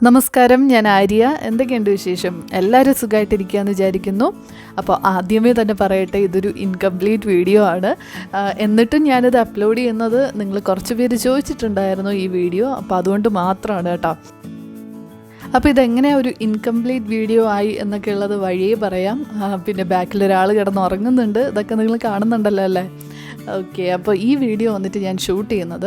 നമസ്കാരം, ഞാൻ ആര്യ. എന്തൊക്കെയുണ്ട് വിശേഷം? എല്ലാവരും സുഖമായിട്ടിരിക്കുകയെന്ന് വിചാരിക്കുന്നു. അപ്പോൾ ആദ്യമേ തന്നെ പറയട്ടെ, ഇതൊരു ഇൻകംപ്ലീറ്റ് വീഡിയോ ആണ്. എന്നിട്ടും ഞാനിത് അപ്ലോഡ് ചെയ്യുന്നത് നിങ്ങൾ കുറച്ച് പേര് ചോദിച്ചിട്ടുണ്ടായിരുന്നു ഈ വീഡിയോ, അപ്പോൾ അതുകൊണ്ട് മാത്രമാണ് കേട്ടോ. അപ്പോൾ ഇതെങ്ങനെയാണ് ഒരു ഇൻകംപ്ലീറ്റ് വീഡിയോ ആയി എന്നൊക്കെ ഉള്ളത് വഴിയേ പറയാം. പിന്നെ ബാക്കിലൊരാൾ കിടന്നുറങ്ങുന്നുണ്ട്, ഇതൊക്കെ നിങ്ങൾ കാണുന്നുണ്ടല്ലോ അല്ലേ? ഓക്കെ, അപ്പോൾ ഈ വീഡിയോ വന്നിട്ട് ഞാൻ ഷൂട്ട് ചെയ്യുന്നത്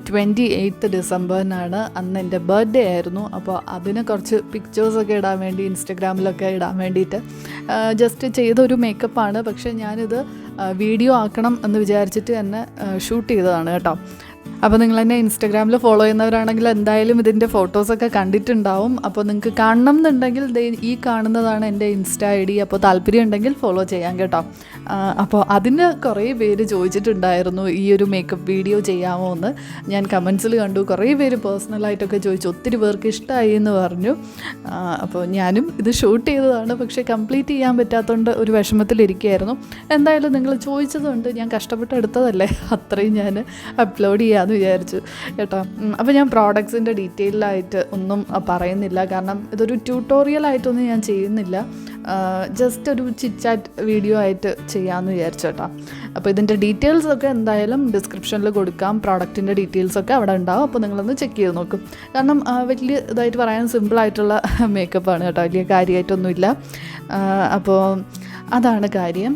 28 ഡിസംബറിനാണ്. അന്ന് എൻ്റെ ബർത്ത്ഡേ ആയിരുന്നു. അപ്പോൾ അതിന് കുറച്ച് പിക്ചേഴ്സൊക്കെ ഇടാൻ വേണ്ടി, ഇൻസ്റ്റഗ്രാമിലൊക്കെ ഇടാൻ വേണ്ടിയിട്ട് ജസ്റ്റ് ചെയ്തൊരു മേക്കപ്പാണ്. പക്ഷേ ഞാനിത് വീഡിയോ ആക്കണം എന്ന് വിചാരിച്ചിട്ട് തന്നെ ഷൂട്ട് ചെയ്തതാണ് കേട്ടോ. അപ്പോൾ നിങ്ങൾ എന്നെ ഇൻസ്റ്റഗ്രാമിൽ ഫോളോ ചെയ്യുന്നവരാണെങ്കിൽ എന്തായാലും ഇതിൻ്റെ ഫോട്ടോസൊക്കെ കണ്ടിട്ടുണ്ടാവും. അപ്പോൾ നിങ്ങൾക്ക് കാണണം എന്നുണ്ടെങ്കിൽ ഈ കാണുന്നതാണ് എൻ്റെ ഇൻസ്റ്റ ID. അപ്പോൾ താല്പര്യം ഉണ്ടെങ്കിൽ ഫോളോ ചെയ്യാം കേട്ടോ. അപ്പോൾ അതിന് കുറേ പേര് ചോദിച്ചിട്ടുണ്ടായിരുന്നു ഈ ഒരു മേക്കപ്പ് വീഡിയോ ചെയ്യാമോ എന്ന്. ഞാൻ കമൻസിൽ കണ്ടു, കുറേ പേര് പേഴ്സണലായിട്ടൊക്കെ ചോദിച്ചു, ഒത്തിരി പേർക്ക് ഇഷ്ടമായി എന്ന് പറഞ്ഞു. അപ്പോൾ ഞാനും ഇത് ഷൂട്ട് ചെയ്തതാണ്, പക്ഷേ കംപ്ലീറ്റ് ചെയ്യാൻ പറ്റാത്തതുകൊണ്ട് ഒരു വിഷമത്തിലിരിക്കുകയായിരുന്നു. എന്തായാലും നിങ്ങൾ ചോദിച്ചതുകൊണ്ട് ഞാൻ കഷ്ടപ്പെട്ട് എടുത്തതല്ലേ, അത്രയും ഞാൻ അപ്ലോഡ് ചെയ്യാമെന്ന് വിചാരിച്ചു കേട്ടോ. അപ്പോൾ ഞാൻ പ്രോഡക്ട്സിൻ്റെ ഡീറ്റെയിലായിട്ട് ഒന്നും പറയുന്നില്ല, കാരണം ഇതൊരു ട്യൂട്ടോറിയലായിട്ടൊന്നും ഞാൻ ചെയ്യുന്നില്ല. ജസ്റ്റ് ഒരു ചിറ്റ് വീഡിയോ ആയിട്ട് ചെയ്യാമെന്ന് വിചാരിച്ചു കേട്ടോ. അപ്പോൾ ഇതിൻ്റെ ഡീറ്റെയിൽസൊക്കെ എന്തായാലും ഡിസ്ക്രിപ്ഷനിൽ കൊടുക്കാം. പ്രോഡക്റ്റിൻ്റെ ഡീറ്റെയിൽസൊക്കെ അവിടെ ഉണ്ടാവും. അപ്പോൾ നിങ്ങളൊന്ന് ചെക്ക് ചെയ്ത് നോക്കും. കാരണം വലിയ ഇതായിട്ട് പറയാൻ സിമ്പിളായിട്ടുള്ള മേക്കപ്പാണ് കേട്ടോ, വലിയ കാര്യമായിട്ടൊന്നുമില്ല. അപ്പോൾ അതാണ് കാര്യം.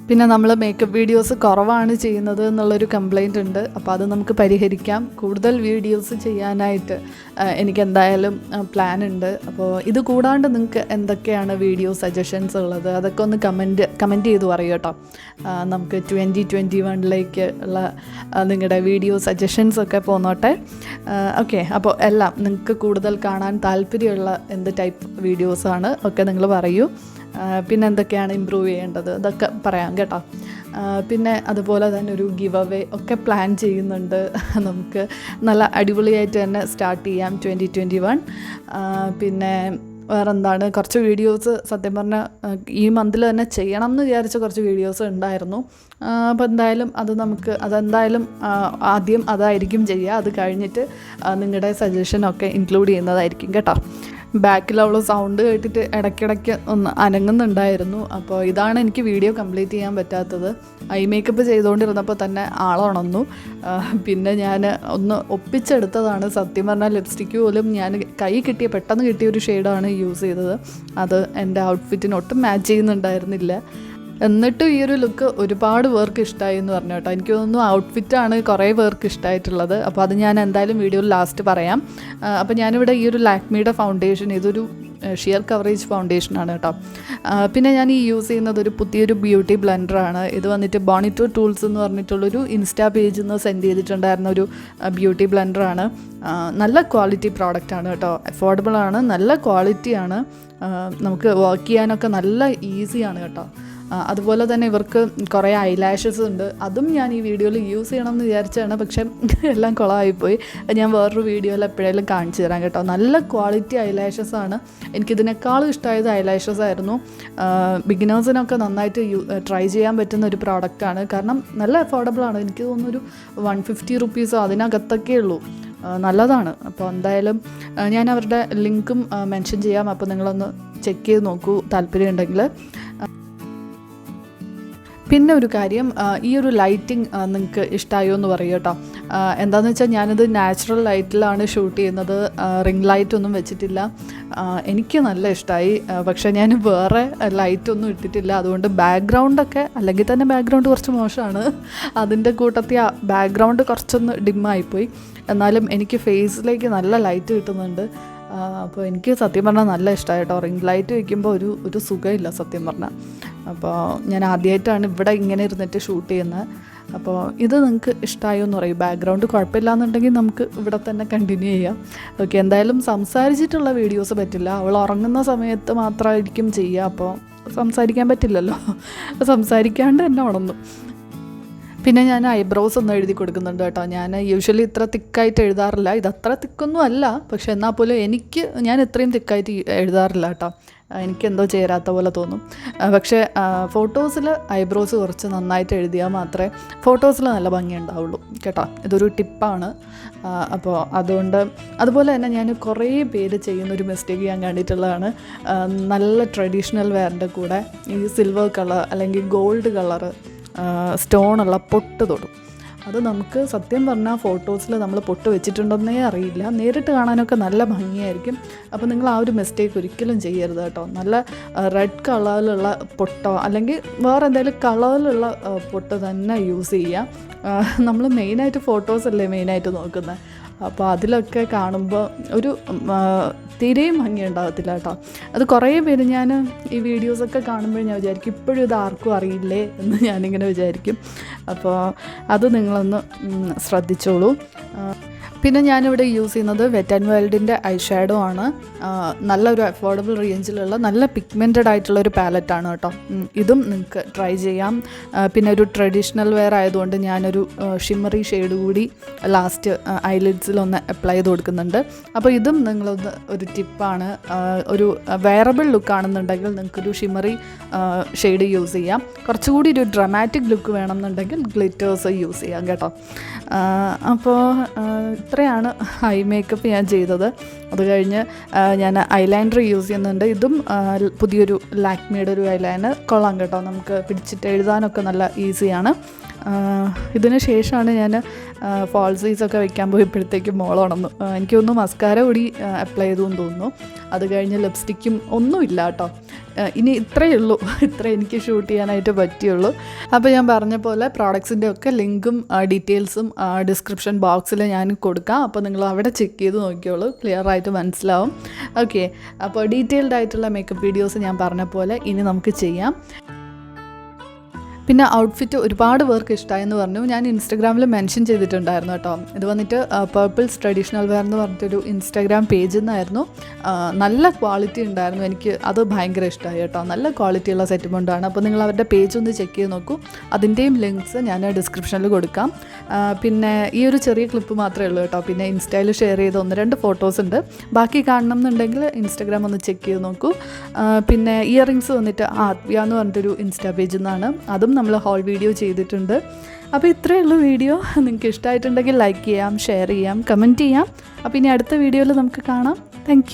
പിന്നെ നമ്മൾ മേക്കപ്പ് വീഡിയോസ് കുറവാണ് ചെയ്യുന്നത് എന്നുള്ളൊരു കംപ്ലയിൻ്റ് ഉണ്ട്. അപ്പോൾ അത് നമുക്ക് പരിഹരിക്കാം. കൂടുതൽ വീഡിയോസ് ചെയ്യാനായിട്ട് എനിക്ക് എന്തായാലും പ്ലാൻ ഉണ്ട്. അപ്പോൾ ഇത് കൂടാണ്ട് നിങ്ങൾക്ക് എന്തൊക്കെയാണ് വീഡിയോ സജഷൻസ് ഉള്ളത്, അതൊക്കെ ഒന്ന് കമൻറ്റ് ചെയ്ത് പറയൂ കേട്ടോ. നമുക്ക് 2021 ഉള്ള നിങ്ങളുടെ വീഡിയോ സജഷൻസൊക്കെ പോന്നോട്ടെ. ഓക്കെ, അപ്പോൾ എല്ലാം നിങ്ങൾക്ക് കൂടുതൽ കാണാൻ താല്പര്യമുള്ള എന്ത് ടൈപ്പ് വീഡിയോസാണ് ഒക്കെ നിങ്ങൾ പറയൂ. പിന്നെ എന്തൊക്കെയാണ് ഇമ്പ്രൂവ് ചെയ്യേണ്ടത് അതൊക്കെ പറയാം കേട്ടോ. പിന്നെ അതുപോലെ തന്നെ ഒരു ഗിവ് അവേ ഒക്കെ പ്ലാൻ ചെയ്യുന്നുണ്ട്. നമുക്ക് നല്ല അടിപൊളിയായിട്ട് തന്നെ സ്റ്റാർട്ട് ചെയ്യാം 2021. പിന്നെ വേറെന്താണ്, കുറച്ച് വീഡിയോസ് സത്യം പറഞ്ഞാൽ ഈ മന്തിൽ തന്നെ ചെയ്യണം എന്ന് വിചാരിച്ച കുറച്ച് വീഡിയോസ് ഉണ്ടായിരുന്നു. അപ്പോൾ എന്തായാലും അതെന്തായാലും ആദ്യം അതായിരിക്കും ചെയ്യുക. അത് കഴിഞ്ഞിട്ട് നിങ്ങളുടെ സജഷനൊക്കെ ഇൻക്ലൂഡ് ചെയ്യുന്നതായിരിക്കും കേട്ടോ. ബാക്കിൽ അവൾ സൗണ്ട് കേട്ടിട്ട് ഇടയ്ക്കിടയ്ക്ക് ഒന്ന് അനങ്ങുന്നുണ്ടായിരുന്നു. അപ്പോൾ ഇതാണ് എനിക്ക് വീഡിയോ കംപ്ലീറ്റ് ചെയ്യാൻ പറ്റാത്തത്. ഐ മേക്കപ്പ് ചെയ്തുകൊണ്ടിരുന്നപ്പോൾ തന്നെ ആളുണർന്നു. പിന്നെ ഞാൻ ഒന്ന് ഒപ്പിച്ചെടുത്തതാണ്. സത്യം പറഞ്ഞാൽ ലിപ്സ്റ്റിക്ക് പോലും ഞാൻ പെട്ടെന്ന് കിട്ടിയ ഒരു ഷെയ്ഡാണ് യൂസ് ചെയ്തത്. അത് എൻ്റെ ഔട്ട്ഫിറ്റിന് ഒട്ടും മാച്ച് ചെയ്യുന്നുണ്ടായിരുന്നില്ല. എന്നിട്ടും ഈ ഒരു ലുക്ക് ഒരുപാട് പേർക്ക് ഇഷ്ടമായി എന്ന് പറഞ്ഞു കേട്ടോ. എനിക്ക് തോന്നുന്നു ഔട്ട്ഫിറ്റാണ് കുറേ പേർക്ക് ഇഷ്ടമായിട്ടുള്ളത്. അപ്പോൾ അത് ഞാൻ എന്തായാലും വീഡിയോയിൽ ലാസ്റ്റ് പറയാം. അപ്പോൾ ഞാനിവിടെ ഈ ഒരു ലാക്മിയുടെ ഫൗണ്ടേഷൻ, ഇതൊരു ഷിയർ കവറേജ് ഫൗണ്ടേഷനാണ് കേട്ടോ. പിന്നെ ഞാൻ ഈ യൂസ് ചെയ്യുന്നത് ഒരു പുതിയൊരു ബ്യൂട്ടി ബ്ലെൻഡറാണ്. ഇത് വന്നിട്ട് ബോണിറ്റോ ടൂൾസ് എന്ന് പറഞ്ഞിട്ടുള്ളൊരു ഇൻസ്റ്റാ പേജിൽ നിന്ന് സെൻഡ് ചെയ്തിട്ടുണ്ടായിരുന്ന ഒരു ബ്യൂട്ടി ബ്ലെൻഡറാണ്. നല്ല ക്വാളിറ്റി പ്രോഡക്റ്റാണ് കേട്ടോ. അഫോർഡബിൾ ആണ്, നല്ല ക്വാളിറ്റിയാണ്. നമുക്ക് വർക്ക് ചെയ്യാനൊക്കെ നല്ല ഈസിയാണ് കേട്ടോ. അതുപോലെ തന്നെ ഇവർക്ക് കുറേ ഐലാഷസ് ഉണ്ട്. അതും ഞാൻ ഈ വീഡിയോയിൽ യൂസ് ചെയ്യണം എന്ന് വിചാരിച്ചാണ്, പക്ഷേ എല്ലാം കുളമായിപ്പോയി. ഞാൻ വേറൊരു വീഡിയോയിൽ എപ്പോഴേലും കാണിച്ചു തരാം കേട്ടോ. നല്ല ക്വാളിറ്റി ഐലാഷസ് ആണ്. എനിക്കിതിനേക്കാളും ഇഷ്ടമായത് ഐലാഷസ് ആയിരുന്നു. ബിഗിനേഴ്സിനൊക്കെ നന്നായിട്ട് ട്രൈ ചെയ്യാൻ പറ്റുന്ന ഒരു പ്രോഡക്റ്റാണ്. കാരണം നല്ല അഫോർഡബിൾ ആണ്. എനിക്ക് തോന്നുന്നു ഒരു 150 റുപ്പീസോ അതിനകത്തൊക്കെ ഉള്ളൂ. നല്ലതാണ്. അപ്പോൾ എന്തായാലും ഞാൻ അവരുടെ ലിങ്കും മെൻഷൻ ചെയ്യാം. അപ്പോൾ നിങ്ങളൊന്ന് ചെക്ക് ചെയ്ത് നോക്കൂ താല്പര്യമുണ്ടെങ്കിൽ. പിന്നെ ഒരു കാര്യം, ഈ ഒരു ലൈറ്റിംഗ് നിങ്ങൾക്ക് ഇഷ്ടമായോ എന്ന് പറയൂ കേട്ടോ. എന്താണെന്ന് വെച്ചാൽ ഞാനിത് നാച്ചുറൽ ലൈറ്റിലാണ് ഷൂട്ട് ചെയ്യുന്നത്. റിംഗ് ലൈറ്റൊന്നും വെച്ചിട്ടില്ല. എനിക്ക് നല്ല ഇഷ്ടമായി. പക്ഷേ ഞാൻ വേറെ ലൈറ്റൊന്നും ഇട്ടിട്ടില്ല. അതുകൊണ്ട് ബാക്ക്ഗ്രൗണ്ടൊക്കെ, അല്ലെങ്കിൽ തന്നെ ബാക്ക്ഗ്രൗണ്ട് കുറച്ച് മോശമാണ്. അതിൻ്റെ കൂട്ടത്തിൽ ബാക്ക്ഗ്രൗണ്ട് കുറച്ചൊന്ന് ഡിമ്മായിപ്പോയി. എന്നാലും എനിക്ക് ഫേസിലേക്ക് നല്ല ലൈറ്റ് കിട്ടുന്നുണ്ട്. അപ്പോൾ എനിക്ക് സത്യം പറഞ്ഞാൽ നല്ല ഇഷ്ടമായി കേട്ടോ. റിംഗ് ലൈറ്റ് വയ്ക്കുമ്പോൾ ഒരു സുഖമില്ല സത്യം പറഞ്ഞാൽ. അപ്പോൾ ഞാൻ ആദ്യമായിട്ടാണ് ഇവിടെ ഇങ്ങനെ ഇരുന്നിട്ട് ഷൂട്ട് ചെയ്യുന്നത്. അപ്പോൾ ഇത് നിങ്ങൾക്ക് ഇഷ്ടമായോ എന്ന് പറയും. ബാക്ക്ഗ്രൗണ്ട് കുഴപ്പമില്ലാന്നുണ്ടെങ്കിൽ നമുക്ക് ഇവിടെ തന്നെ കണ്ടിന്യൂ ചെയ്യാം. ഓക്കെ, എന്തായാലും സംസാരിച്ചിട്ടുള്ള വീഡിയോസ് പറ്റില്ല. അവൾ ഉറങ്ങുന്ന സമയത്ത് മാത്രമായിരിക്കും ചെയ്യുക. അപ്പോൾ സംസാരിക്കാൻ പറ്റില്ലല്ലോ. സംസാരിക്കാണ്ട് തന്നെ ഉണർന്നു. പിന്നെ ഞാൻ ഐബ്രോസ് ഒന്ന് എഴുതി കൊടുക്കുന്നുണ്ട് കേട്ടോ. ഞാൻ യൂഷ്വലി ഇത്ര തിക്കായിട്ട് എഴുതാറില്ല, ഇതത്ര തിക്കൊന്നും അല്ല, പക്ഷെ എന്നാൽ പോലും ഞാൻ ഇത്രയും തിക്കായിട്ട് എഴുതാറില്ല കേട്ടോ. എനിക്കെന്തോ ചേരാത്ത പോലെ തോന്നും. പക്ഷേ ഫോട്ടോസിൽ ഐബ്രോസ് കുറച്ച് നന്നായിട്ട് എഴുതിയാൽ മാത്രമേ ഫോട്ടോസിൽ നല്ല ഭംഗി ഉണ്ടാവുള്ളൂ കേട്ടോ. ഇതൊരു ടിപ്പാണ്. അപ്പോൾ അതുപോലെ തന്നെ ഞാൻ കുറേ പേര് ചെയ്യുന്നൊരു മിസ്റ്റേക്ക് ഞാൻ കണ്ടിട്ടുള്ളതാണ്. നല്ല ട്രഡീഷണൽ വെയറിൻ്റെ കൂടെ ഈ സിൽവർ കളർ അല്ലെങ്കിൽ ഗോൾഡ് കളർ സ്റ്റോണുള്ള പൊട്ട് തൊടും. അത് നമുക്ക് സത്യം പറഞ്ഞാൽ ഫോട്ടോസിൽ നമ്മൾ പൊട്ട് വെച്ചിട്ടുണ്ടെന്നേ അറിയില്ല, നേരിട്ട് കാണാനൊക്കെ നല്ല ഭംഗിയായിരിക്കും. അപ്പോൾ നിങ്ങൾ ആ ഒരു മിസ്റ്റേക്ക് ഒരിക്കലും ചെയ്യരുത് കേട്ടോ. നല്ല റെഡ് കളറിലുള്ള പൊട്ടോ അല്ലെങ്കിൽ വേറെ എന്തെങ്കിലും കളറിലുള്ള പൊട്ട് തന്നെ യൂസ് ചെയ്യാം. നമ്മൾ മെയിനായിട്ട് ഫോട്ടോസല്ലേ മെയിനായിട്ട് നോക്കുന്നത്. അപ്പോൾ അതിലൊക്കെ കാണുമ്പോൾ ഒരു തീരെയും ഭംഗി ഉണ്ടാകത്തില്ല കേട്ടോ. അത് കുറേ പേര് ഞാൻ ഈ വീഡിയോസൊക്കെ കാണുമ്പോൾ ഞാൻ വിചാരിക്കും ഇപ്പോഴും ഇത് ആർക്കും അറിയില്ലേ എന്ന് ഞാനിങ്ങനെ വിചാരിക്കും. അപ്പോൾ അത് നിങ്ങളൊന്ന് ശ്രദ്ധിച്ചോളൂ. പിന്നെ ഞാനിവിടെ യൂസ് ചെയ്യുന്നത് വെറ്റ് ആൻഡ് വൈൽഡിൻ്റെ ഐ ഷാഡോ ആണ്. നല്ലൊരു അഫോർഡബിൾ റേഞ്ചിലുള്ള നല്ല പിഗ്മെൻറ്റഡ് ആയിട്ടുള്ളൊരു പാലറ്റാണ് കേട്ടോ. ഇതും നിങ്ങൾക്ക് ട്രൈ ചെയ്യാം. പിന്നെ ഒരു ട്രഡീഷണൽ വെയർ ആയതുകൊണ്ട് ഞാനൊരു ഷിമ്മറി ഷെയ്ഡ് കൂടി ലാസ്റ്റ് ഐലിഡ്സിലൊന്ന് അപ്ലൈ ചെയ്ത് കൊടുക്കുന്നുണ്ട്. അപ്പോൾ ഇതും നിങ്ങളൊന്ന് ഒരു ടിപ്പാണ്. ഒരു വെയറബിൾ ലുക്കാണെന്നുണ്ടെങ്കിൽ നിങ്ങൾക്കൊരു ഷിമ്മറി ഷെയ്ഡ് യൂസ് ചെയ്യാം. കുറച്ചുകൂടി ഒരു ഡ്രമാറ്റിക് ലുക്ക് വേണമെന്നുണ്ടെങ്കിൽ ഗ്ലിറ്റേഴ്സ് യൂസ് ചെയ്യാം കേട്ടോ. അപ്പോൾ ഇത്രയാണ് ഐ മേക്കപ്പ് ഞാൻ ചെയ്തത്. അത് കഴിഞ്ഞ് ഞാൻ ഐലൈനർ യൂസ് ചെയ്യുന്നുണ്ട്. ഇതും പുതിയൊരു ലാക്മിയുടെ ഒരു ഐലൈനർ, കൊള്ളാം കേട്ടോ. നമുക്ക് പിടിച്ചിട്ട് എഴുതാനൊക്കെ നല്ല ഈസിയാണ്. ഇതിന് ശേഷമാണ് ഞാൻ ഫാൾസീസൊക്കെ വയ്ക്കാൻ പോയപ്പോഴത്തേക്കും മോളുണർന്നു. എനിക്കൊന്ന് മസ്കാര കൂടി അപ്ലൈ ചെയ്തു എന്ന് തോന്നുന്നു. അത് കഴിഞ്ഞ് ലിപ്സ്റ്റിക്കും ഒന്നുമില്ല കേട്ടോ. ഇനി ഇത്രയേ ഉള്ളൂ, ഇത്ര എനിക്ക് ഷൂട്ട് ചെയ്യാനായിട്ട് പറ്റിയുള്ളൂ. അപ്പോൾ ഞാൻ പറഞ്ഞ പോലെ പ്രോഡക്ട്സിൻ്റെ ഒക്കെ ലിങ്കും ഡീറ്റെയിൽസും ഡിസ്ക്രിപ്ഷൻ ബോക്സിൽ ഞാൻ കൊടുക്കാം. അപ്പോൾ നിങ്ങൾ അവിടെ ചെക്ക് ചെയ്ത് നോക്കിയോളൂ, ക്ലിയർ ആയിട്ട് മനസ്സിലാവും. ഓക്കെ, അപ്പോൾ ഡീറ്റെയിൽഡ് ആയിട്ടുള്ള മേക്കപ്പ് വീഡിയോസ് ഞാൻ പറഞ്ഞ പോലെ ഇനി നമുക്ക് ചെയ്യാം. പിന്നെ ഔട്ട്ഫിറ്റ് ഒരുപാട് പേർക്ക് ഇഷ്ടമായെന്ന് പറഞ്ഞു. ഞാൻ ഇൻസ്റ്റഗ്രാമിൽ മെൻഷൻ ചെയ്തിട്ടുണ്ടായിരുന്നു കേട്ടോ. ഇത് വന്നിട്ട് പർപ്പിൾസ് ട്രഡീഷണൽ വെയർ എന്ന് പറഞ്ഞിട്ടൊരു ഇൻസ്റ്റാഗ്രാം പേജിൽ നിന്നായിരുന്നു. നല്ല ക്വാളിറ്റി ഉണ്ടായിരുന്നു, എനിക്ക് അത് ഭയങ്കര ഇഷ്ടമായി കേട്ടോ. നല്ല ക്വാളിറ്റിയുള്ള സെറ്റുമുണ്ടാണ്. അപ്പോൾ നിങ്ങൾ അവരുടെ പേജ് ഒന്ന് ചെക്ക് ചെയ്ത് നോക്കൂ. അതിൻ്റെയും ലിങ്ക്സ് ഞാൻ ഡിസ്ക്രിപ്ഷനിൽ കൊടുക്കാം. പിന്നെ ഈ ഒരു ചെറിയ ക്ലിപ്പ് മാത്രമേ ഉള്ളൂ കേട്ടോ. പിന്നെ ഇൻസ്റ്റയിൽ ഷെയർ ചെയ്ത 1-2 ഫോട്ടോസ് ഉണ്ട്. ബാക്കി കാണണം എന്നുണ്ടെങ്കിൽ ഇൻസ്റ്റാഗ്രാം ഒന്ന് ചെക്ക് ചെയ്ത് നോക്കൂ. പിന്നെ ഇയറിങ്സ് വന്നിട്ട് ആക്വ എന്ന് പറഞ്ഞിട്ടൊരു ഇൻസ്റ്റാ പേജിൽ നിന്നാണ്. അതും നമ്മൾ ഹോൾ വീഡിയോ ചെയ്തിട്ടുണ്ട്. അപ്പോൾ ഇത്രയേ ഉള്ളൂ വീഡിയോ. നിങ്ങൾക്ക് ഇഷ്ടമായിട്ടുണ്ടെങ്കിൽ ലൈക്ക് ചെയ്യാം, ഷെയർ ചെയ്യാം, കമൻറ്റ് ചെയ്യാം. അപ്പോൾ ഇനി അടുത്ത വീഡിയോയിൽ നമുക്ക് കാണാം. താങ്ക്